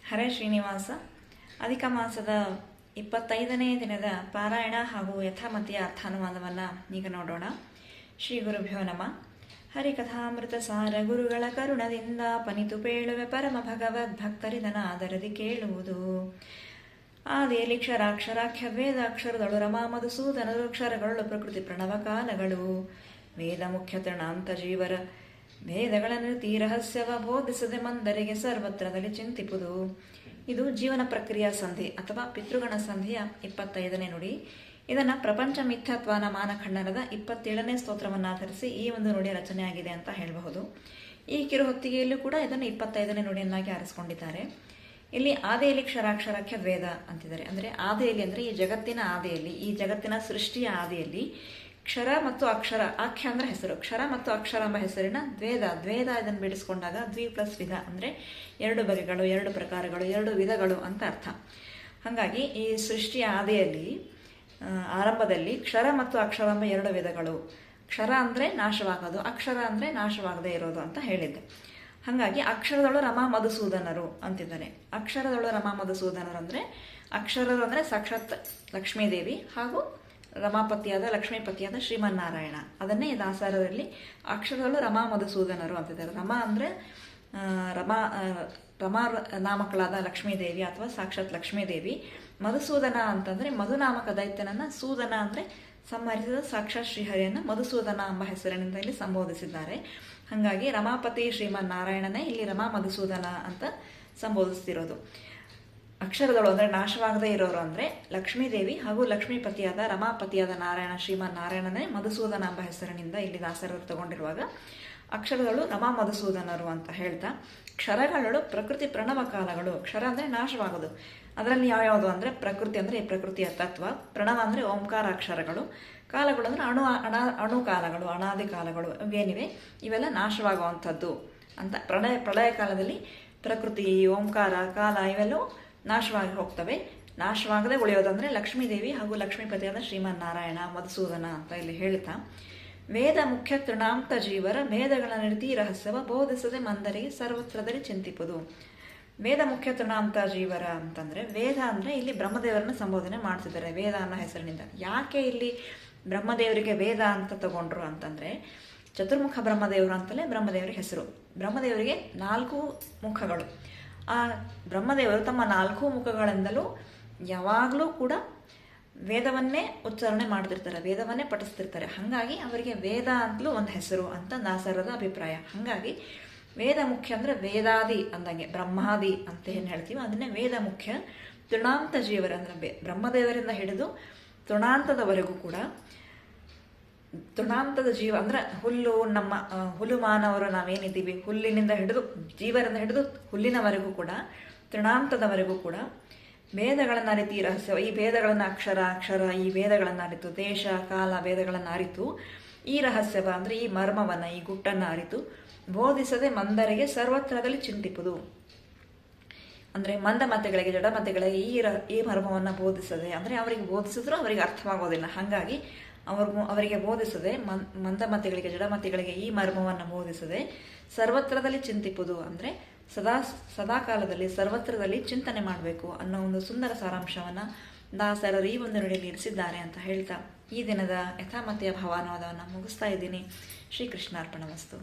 ಹರೇ ಶ್ರೀನಿವಾಸ. ಅಧಿಕ ಮಾಸದ 25ನೇ ದಿನದ ಪಾರಾಯಣ ಹಾಗೂ ಯಥಾಮತಿಯ ಅರ್ಥಾನುವಾದವನ್ನು ಈಗ ನೋಡೋಣ. ಶ್ರೀ ಗುರುಭ್ಯೋ ನಮಃ. ಹರಿಕಥಾಮೃತ ಸಾರ ಗುರುಗಳ ಕರುಣದಿಂದ ಪನಿತು ಪೇಳುವೆ ಪರಮ ಭಗವದ್ಭಕ್ತರಿದನಾದರದಿ ಕೇಳುವುದು. ಆದಿಯಲ್ಲಿ ಕ್ಷರಾಕ್ಷರಾಖ್ಯ ವೇದಾಕ್ಷರದಳು ರಮಾ ಮಧುಸೂದನರು ಅಕ್ಷರಗಳು ಪ್ರಕೃತಿ ಪ್ರಣವ ಕಾಲಗಳು. ವೇದ ಮುಖ್ಯ ತೃಣಾಂತ ಜೀವರ ವೇದಗಳ ನಿರ್ತಿ ರಹಸ್ಯವ ಬೋಧಿಸದೆ ಮಂದರಿಗೆ ಸರ್ವತ್ರದಲ್ಲಿ ಚಿಂತಿಪುದು. ಇದು ಜೀವನ ಪ್ರಕ್ರಿಯಾ ಸಂಧಿ ಅಥವಾ ಪಿತೃಗಣ ಸಂಧಿಯ 25ನೇ ನುಡಿ. ಇದನ್ನು ಪ್ರಪಂಚ ಮಿಥ್ಯಾತ್ವಾನ ಮಾನಖಂಡನದ 27ನೇ ಸ್ತೋತ್ರವನ್ನಾಧರಿಸಿ ಈ ಒಂದು ನುಡಿಯ ರಚನೆಯಾಗಿದೆ ಅಂತ ಹೇಳಬಹುದು. ಈ ಕಿರು ಹೊತ್ತಿಗೆಯಲ್ಲೂ ಕೂಡ ಇದನ್ನು 25ನೇ ನುಡಿಯನ್ನಾಗಿ ಆರಿಸಿಕೊಂಡಿದ್ದಾರೆ. ಇಲ್ಲಿ ಆದಿಯಲ್ಲಿ ಕ್ಷರಾಕ್ಷರಾಖ್ಯ ವೇದ ಅಂತಿದ್ದಾರೆ. ಅಂದರೆ ಆದಿಯಲ್ಲಿ ಅಂದರೆ ಈ ಜಗತ್ತಿನ ಆದಿಯಲ್ಲಿ, ಈ ಜಗತ್ತಿನ ಸೃಷ್ಟಿಯ ಆದಿಯಲ್ಲಿ ಕ್ಷರ ಮತ್ತು ಅಕ್ಷರ, ಆಖ್ಯ ಅಂದರೆ ಹೆಸರು, ಕ್ಷರ ಮತ್ತು ಅಕ್ಷರ ಎಂಬ ಹೆಸರಿನ ದ್ವೇದ ಇದನ್ನು ಬಿಡಿಸ್ಕೊಂಡಾಗ ದ್ವಿ ಪ್ಲಸ್ ವಿಧ ಅಂದರೆ 2 ಬಗೆಗಳು, 2 ಪ್ರಕಾರಗಳು, 2 ವಿಧಗಳು ಅಂತ ಅರ್ಥ. ಹಾಗಾಗಿ ಈ ಸೃಷ್ಟಿಯ ಆದಿಯಲ್ಲಿ ಆರಂಭದಲ್ಲಿ ಕ್ಷರ ಮತ್ತು ಅಕ್ಷರ ಎಂಬ 2 ವಿಧಗಳು. ಕ್ಷರ ಅಂದರೆ ನಾಶವಾಗೋದು, ಅಕ್ಷರ ಅಂದರೆ ನಾಶವಾಗದೇ ಇರೋದು ಅಂತ ಹೇಳಿದ್ದೆ. ಹಾಗಾಗಿ ಅಕ್ಷರದಳು ರಮಾ ಮಧುಸೂದನರು ಅಂತಿದ್ದಾನೆ. ಅಕ್ಷರದಳು ರಮಾ ಮಧುಸೂದನರು ಅಂದರೆ ಅಕ್ಷರರು ಅಂದರೆ ಸಾಕ್ಷಾತ್ ಲಕ್ಷ್ಮೀದೇವಿ ಹಾಗೂ ರಮಾಪತಿಯಾದ ಲಕ್ಷ್ಮೀಪತಿಯಾದ ಶ್ರೀಮನ್ನಾರಾಯಣ. ಅದನ್ನೇ ದಾಸರದಲ್ಲಿ ಅಕ್ಷರದಳು ರಮಾ ಮಧುಸೂದನರು ಅಂತಿದ್ದಾರೆ. ರಮಾ ಅಂದರೆ ರಮಾ ನಾಮಕಳಾದ ಲಕ್ಷ್ಮೀದೇವಿ ಅಥವಾ ಸಾಕ್ಷಾತ್ ಲಕ್ಷ್ಮೀದೇವಿ. ಮಧುಸೂದನ ಅಂತಂದರೆ ಮಧುನಾಮಕ ದೈತ್ಯನನ್ನು, ಸೂದನ ಅಂದರೆ ಸಂಹರಿಸಿದ ಸಾಕ್ಷಾತ್ ಶ್ರೀಹರಿಯನ್ನು ಮಧುಸೂದನ ಎಂಬ ಹೆಸರಿನಿಂದ ಇಲ್ಲಿ ಸಂಬೋಧಿಸಿದ್ದಾರೆ. ಹಾಗಾಗಿ ರಮಾಪತಿ ಶ್ರೀಮನ್ನಾರಾಯಣನೇ ಇಲ್ಲಿ ರಮಾ ಮಧುಸೂದನ ಅಂತ ಸಂಬೋಧಿಸ್ತಿರೋದು. ಅಕ್ಷರದಳು ಅಂದರೆ ನಾಶವಾಗದೇ ಇರೋರು ಅಂದರೆ ಲಕ್ಷ್ಮೀದೇವಿ ಹಾಗೂ ಲಕ್ಷ್ಮೀಪತಿಯಾದ ರಮಾಪತಿಯಾದ ನಾರಾಯಣ ಶ್ರೀಮನ್ನಾರಾಯಣನೇ ಮಧುಸೂದನ ಎಂಬ ಹೆಸರಿನಿಂದ ಇಲ್ಲಿ ದಾಸರರು ತಗೊಂಡಿರುವಾಗ ಅಕ್ಷರಗಳು ರಮಾ ಮಧುಸೂದನರು ಅಂತ ಹೇಳ್ತಾ, ಕ್ಷರಗಳು ಪ್ರಕೃತಿ ಪ್ರಣವ ಕಾಲಗಳು. ಕ್ಷರ ಅಂದರೆ ನಾಶವಾಗೋದು. ಅದರಲ್ಲಿ ಯಾವ್ಯಾವುದು ಅಂದರೆ ಪ್ರಕೃತಿ ಅಂದರೆ ಈ ಪ್ರಕೃತಿಯ ತತ್ವ, ಪ್ರಣವ ಅಂದರೆ ಓಂಕಾರ ಅಕ್ಷರಗಳು, ಕಾಲಗಳು ಅಂದರೆ ಅಣು ಕಾಲಗಳು, ಅನಾದಿ ಕಾಲಗಳು ಇವೇನಿವೆ ಇವೆಲ್ಲ ನಾಶವಾಗುವಂಥದ್ದು ಅಂತ. ಪ್ರಳಯ ಕಾಲದಲ್ಲಿ ಪ್ರಕೃತಿ, ಓಂಕಾರ, ಕಾಲ ಇವೆಲ್ಲವೂ ನಾಶವಾಗಿ ಹೋಗ್ತವೆ. ನಾಶವಾಗದೆ ಉಳಿಯೋದಂದರೆ ಲಕ್ಷ್ಮೀದೇವಿ ಹಾಗೂ ಲಕ್ಷ್ಮೀಪತಿಯಾದ ಶ್ರೀಮನ್ನಾರಾಯಣ ಮಧುಸೂದನ ಅಂತ ಇಲ್ಲಿ ಹೇಳ್ತಾ, ವೇದ ಮುಖ್ಯ ತೃಣಾಂತ ಜೀವರ ವೇದಗಳ ನಿರ್ತಿ ರಹಸ್ಯವ ಬೋಧಿಸದೆ ಮಂದರಿಗೆ ಸರ್ವತ್ರದಲ್ಲಿ ಚಿಂತಿಪುದು. ವೇದ ಮುಖ್ಯ ತೃಣಾಂತ ಜೀವರ ಅಂತಂದರೆ ವೇದ ಅಂದರೆ ಇಲ್ಲಿ ಬ್ರಹ್ಮದೇವರನ್ನು ಸಂಬೋಧನೆ ಮಾಡ್ತಿದ್ದಾರೆ ವೇದ ಅನ್ನೋ ಹೆಸರಿನಿಂದ. ಯಾಕೆ ಇಲ್ಲಿ ಬ್ರಹ್ಮದೇವರಿಗೆ ವೇದ ಅಂತ ತಗೊಂಡ್ರು ಅಂತಂದರೆ, ಚತುರ್ಮುಖ ಬ್ರಹ್ಮದೇವರು ಅಂತಲೇ ಬ್ರಹ್ಮದೇವರಿಗೆ ಹೆಸರು. ಬ್ರಹ್ಮದೇವರಿಗೆ 4 ಮುಖಗಳು. ಆ ಬ್ರಹ್ಮದೇವರು ತಮ್ಮ 4 ಮುಖಗಳಿಂದಲೂ ಯಾವಾಗಲೂ ಕೂಡ ವೇದವನ್ನೇ ಉಚ್ಚಾರಣೆ ಮಾಡ್ತಿರ್ತಾರೆ, ವೇದವನ್ನೇ ಪಠಿಸ್ತಿರ್ತಾರೆ. ಹಾಗಾಗಿ ಅವರಿಗೆ ವೇದ ಅಂತಲೂ ಒಂದು ಹೆಸರು ಅಂತ ದಾಸರದ ಅಭಿಪ್ರಾಯ. ಹಾಗಾಗಿ ವೇದ ಮುಖ್ಯ ಅಂದರೆ ವೇದಾದಿ ಅಂದಂಗೆ, ಬ್ರಹ್ಮಾದಿ ಅಂತ ಏನು ಹೇಳ್ತೀವಿ ಅದನ್ನೇ ವೇದ ಮುಖ್ಯ. ತೃಣಾಂತ ಜೀವರ ಅಂದರೆ ಬ್ರಹ್ಮದೇವರಿಂದ ಹಿಡಿದು ತೃಣಾಂತದವರೆಗೂ ಕೂಡ, ತೃಣಾಂತದ ಜೀವ ಅಂದರೆ ಹುಲ್ಲು, ನಮ್ಮ ಹುಲ್ಲು ಮಾನವರು ನಾವೇನಿದ್ದೀವಿ, ಹುಲ್ಲಿನಿಂದ ಹಿಡಿದು ಜೀವರಿಂದ ಹಿಡಿದು ಹುಲ್ಲಿನವರೆಗೂ ಕೂಡ, ತೃಣಾಂತದವರೆಗೂ ಕೂಡ ವೇದಗಳನ್ನು ಅರಿತು ಈ ರಹಸ್ಯ, ಈ ವೇದಗಳನ್ನು ಅಕ್ಷರ ಈ ವೇದಗಳನ್ನು ಅರಿತು, ದೇಶ ಕಾಲ ವೇದಗಳನ್ನು ಅರಿತು ಈ ರಹಸ್ಯವ ಅಂದರೆ ಈ ಮರ್ಮವನ್ನು, ಈ ಗುಟ್ಟನ್ನು ಅರಿತು ಬೋಧಿಸದೆ ಮಂದರಿಗೆ ಸರ್ವತ್ರದಲ್ಲಿ ಚಿಂತಿಪುದು. ಅಂದರೆ ಮಂದಮತಿಗಳಿಗೆ, ಜಡಮತಿಗಳಿಗೆ ಈ ಮರ್ಮವನ್ನು ಬೋಧಿಸದೆ, ಅಂದರೆ ಅವರಿಗೆ ಬೋಧಿಸಿದ್ರು ಅವರಿಗೆ ಅರ್ಥವಾಗೋದಿಲ್ಲ. ಹಾಗಾಗಿ ಅವರಿಗೆ ಬೋಧಿಸದೆ, ಮಂದಮತಿಗಳಿಗೆ ಜಡಮತಿಗಳಿಗೆ ಈ ಮರ್ಮವನ್ನು ಬೋಧಿಸದೆ ಸರ್ವತ್ರದಲ್ಲಿ ಚಿಂತಿಪುದು ಅಂದರೆ ಸದಾ ಕಾಲದಲ್ಲಿ ಸರ್ವತ್ರದಲ್ಲಿ ಚಿಂತನೆ ಮಾಡಬೇಕು ಅನ್ನೋ ಒಂದು ಸುಂದರ ಸಾರಾಂಶವನ್ನು ದಾಸರರು ಈ ಒಂದು ನುಡಿಯಲ್ಲಿ ಇರಿಸಿದ್ದಾರೆ ಅಂತ ಹೇಳ್ತಾ ಈ ದಿನದ ಯಥಾಮತಿಯ ಭಾವಾನುವಾದವನ್ನು ಮುಗಿಸ್ತಾ ಇದ್ದೀನಿ. ಶ್ರೀಕೃಷ್ಣಾರ್ಪಣಮಸ್ತು.